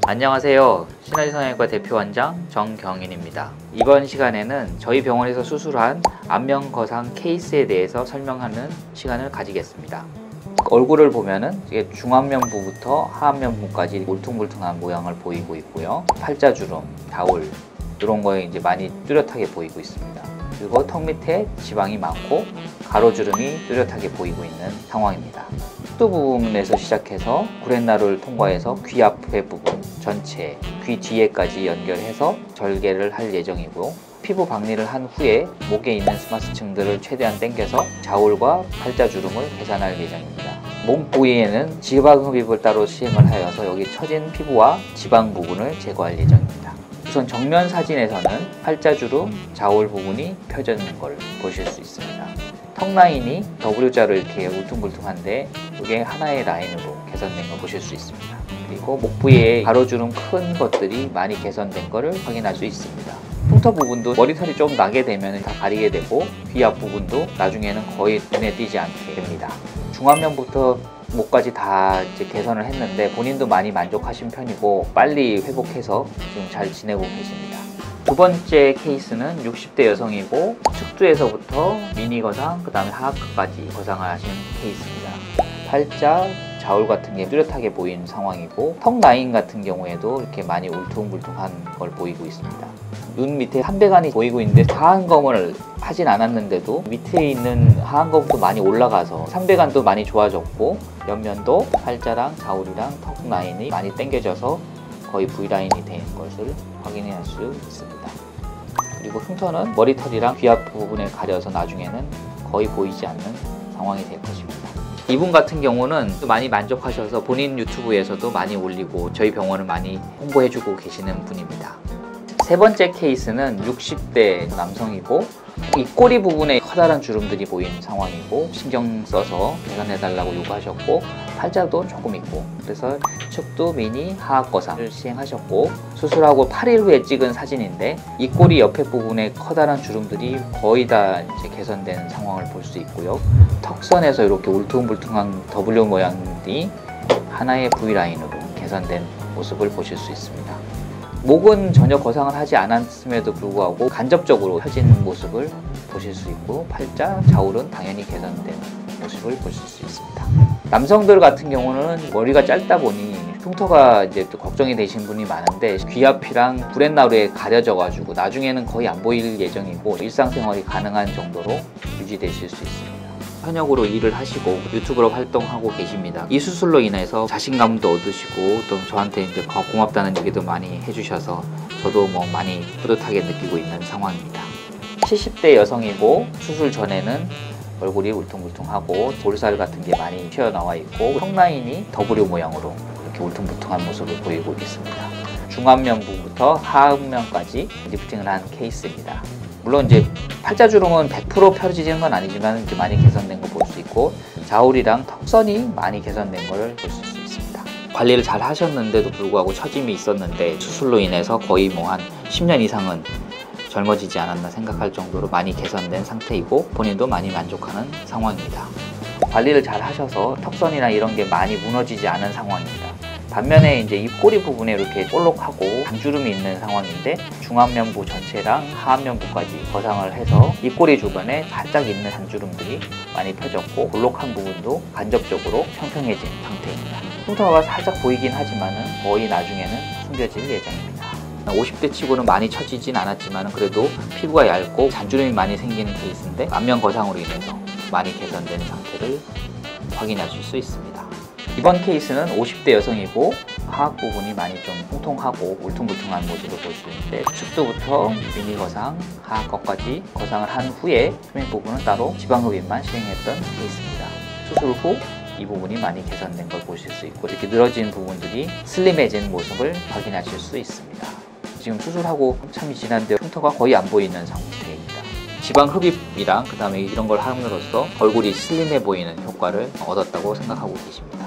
안녕하세요. 신한성형외과 대표원장 정경인입니다. 이번 시간에는 저희 병원에서 수술한 안면거상 케이스에 대해서 설명하는 시간을 가지겠습니다. 얼굴을 보면은 중안면부부터 하안면부까지 울퉁불퉁한 모양을 보이고 있고요. 팔자주름, 좌울 이런 거에 이제 많이 뚜렷하게 보이고 있습니다. 그리고 턱 밑에 지방이 많고 가로주름이 뚜렷하게 보이고 있는 상황입니다. 턱두 부분에서 시작해서 구렛나루를 통과해서 귀 앞에 부분 전체, 귀 뒤에까지 연결해서 절개를 할 예정이고, 피부 박리를 한 후에 목에 있는 스마스층들을 최대한 당겨서 좌울과 팔자주름을 개선할 예정입니다. 목 부위에는 지방흡입을 따로 시행을 하여서 여기 처진 피부와 지방 부분을 제거할 예정입니다. 우선 정면 사진에서는 팔자주름, 좌울 부분이 펴져 있는 걸 보실 수 있습니다. 턱 라인이 W자로 이렇게 울퉁불퉁한데 이게 하나의 라인으로 개선된 걸 보실 수 있습니다. 그리고 목 부위에 가로주름 큰 것들이 많이 개선된 것을 확인할 수 있습니다. 흉터 부분도 머리털이 좀 나게 되면 다 가리게 되고, 귀 앞부분도 나중에는 거의 눈에 띄지 않게 됩니다. 중안면부터 목까지 다 이제 개선을 했는데 본인도 많이 만족하신 편이고 빨리 회복해서 지금 잘 지내고 계십니다. 두 번째 케이스는 60대 여성이고 측두에서부터 미니 거상, 그 다음에 하악까지 거상을 하신 케이스입니다. 팔자, 좌울 같은 게 뚜렷하게 보이는 상황이고, 턱 라인 같은 경우에도 이렇게 많이 울퉁불퉁한 걸 보이고 있습니다. 눈 밑에 한배관이 보이고 있는데 하안검을 하진 않았는데도 밑에 있는 하안검도 많이 올라가서 삼배관도 많이 좋아졌고, 옆면도 팔자랑 좌울이랑 턱 라인이 많이 당겨져서 거의 V라인이 된 것을 확인할 수 있습니다. 그리고 흉터는 머리털이랑 귀 앞 부분에 가려서 나중에는 거의 보이지 않는 상황이 될 것입니다. 이분 같은 경우는 많이 만족하셔서 본인 유튜브에서도 많이 올리고 저희 병원을 많이 홍보해주고 계시는 분입니다. 세 번째 케이스는 60대 남성이고 입꼬리 부분에 커다란 주름들이 보이는 상황이고, 신경 써서 개선해달라고 요구하셨고, 팔자도 조금 있고, 그래서 측두 미니 하악거상을 시행하셨고, 수술하고 8일 후에 찍은 사진인데 입꼬리 옆에 부분에 커다란 주름들이 거의 다 이제 개선된 상황을 볼 수 있고요. 턱선에서 이렇게 울퉁불퉁한 W 모양이 하나의 V라인으로 개선된 모습을 보실 수 있습니다. 목은 전혀 거상을 하지 않았음에도 불구하고 간접적으로 펴진 모습을 보실 수 있고, 팔자, 좌울은 당연히 개선된 모습을 보실 수 있습니다. 남성들 같은 경우는 머리가 짧다 보니 흉터가 이제 또 걱정이 되신 분이 많은데, 귀 앞이랑 구렛나루에 가려져 가지고 나중에는 거의 안 보일 예정이고 일상생활이 가능한 정도로 유지되실 수 있습니다. 현역으로 일을 하시고 유튜브로 활동하고 계십니다. 이 수술로 인해서 자신감도 얻으시고 또 저한테 이제 고맙다는 얘기도 많이 해주셔서 저도 많이 뿌듯하게 느끼고 있는 상황입니다. 70대 여성이고 수술 전에는 얼굴이 울퉁불퉁하고 볼살 같은 게 많이 튀어나와 있고 턱 라인이 W 모양으로 이렇게 울퉁불퉁한 모습을 보이고 있습니다. 중안면부부터 하안면까지 리프팅을 한 케이스입니다. 물론 이제 팔자주름은 100% 펴지는 건 아니지만 이제 많이 개선된 거 볼 수 있고, 좌울이랑 턱선이 많이 개선된 걸 보실 수 있습니다. 관리를 잘 하셨는데도 불구하고 처짐이 있었는데 수술로 인해서 거의 한 10년 이상은 젊어지지 않았나 생각할 정도로 많이 개선된 상태이고 본인도 많이 만족하는 상황입니다. 관리를 잘 하셔서 턱선이나 이런 게 많이 무너지지 않은 상황입니다. 반면에 이제 입꼬리 부분에 이렇게 볼록하고 잔주름이 있는 상황인데 중안면부 전체랑 하안면부까지 거상을 해서 입꼬리 주변에 살짝 있는 잔주름들이 많이 펴졌고 볼록한 부분도 간접적으로 평평해진 상태입니다. 흉터가 살짝 보이긴 하지만은 거의 나중에는 숨겨질 예정입니다. 50대 치고는 많이 처지진 않았지만 그래도 피부가 얇고 잔주름이 많이 생기는 케이스인데 안면 거상으로 인해서 많이 개선된 상태를 확인하실 수 있습니다. 이번 케이스는 50대 여성이고 하악 부분이 많이 좀 통통하고 울퉁불퉁한 모습을 볼 수 있는데 측두부터 미니 거상, 하악 것까지 거상을 한 후에 수면 부분은 따로 지방흡입만 시행했던 케이스입니다. 수술 후 이 부분이 많이 개선된 걸 보실 수 있고 이렇게 늘어진 부분들이 슬림해진 모습을 확인하실 수 있습니다. 지금 수술하고 한참이 지났는데 흉터가 거의 안 보이는 상태입니다. 지방 흡입이랑 그 다음에 이런 걸 함으로써 얼굴이 슬림해 보이는 효과를 얻었다고 생각하고 계십니다.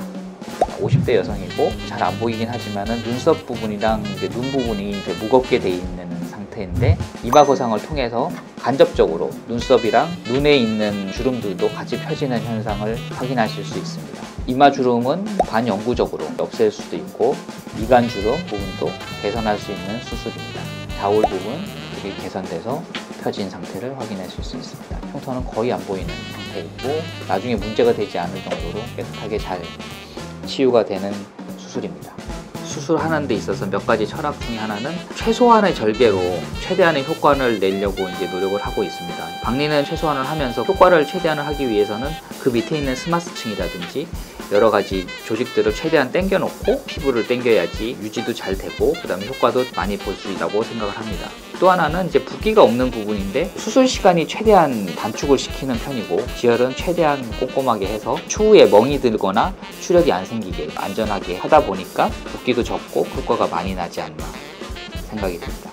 50대 여성이고 잘 안 보이긴 하지만은 눈썹 부분이랑 눈 부분이 무겁게 돼 있는 상태인데 이마 거상을 통해서 간접적으로 눈썹이랑 눈에 있는 주름들도 같이 펴지는 현상을 확인하실 수 있습니다. 이마주름은 반영구적으로 없앨 수도 있고 이간주름 부분도 개선할 수 있는 수술입니다. 좌울 부분 여기 개선돼서 펴진 상태를 확인하실 수 있습니다. 흉터는 거의 안 보이는 상태이고 나중에 문제가 되지 않을 정도로 깨끗하게 잘 치유가 되는 수술입니다. 수술하는 데 있어서 몇 가지 철학 중에 하나는 최소한의 절개로 최대한의 효과를 내려고 이제 노력을 하고 있습니다. 박리는 최소한을 하면서 효과를 최대한을 하기 위해서는 그 밑에 있는 스마스층이라든지 여러 가지 조직들을 최대한 당겨 놓고 피부를 당겨야지 유지도 잘 되고 그 다음에 효과도 많이 볼 수 있다고 생각을 합니다. 또 하나는 이제 붓기가 없는 부분인데 수술 시간이 최대한 단축을 시키는 편이고 지혈은 최대한 꼼꼼하게 해서 추후에 멍이 들거나 출혈이 안 생기게 안전하게 하다 보니까 붓기도 적고 효과가 많이 나지 않나 생각이 듭니다.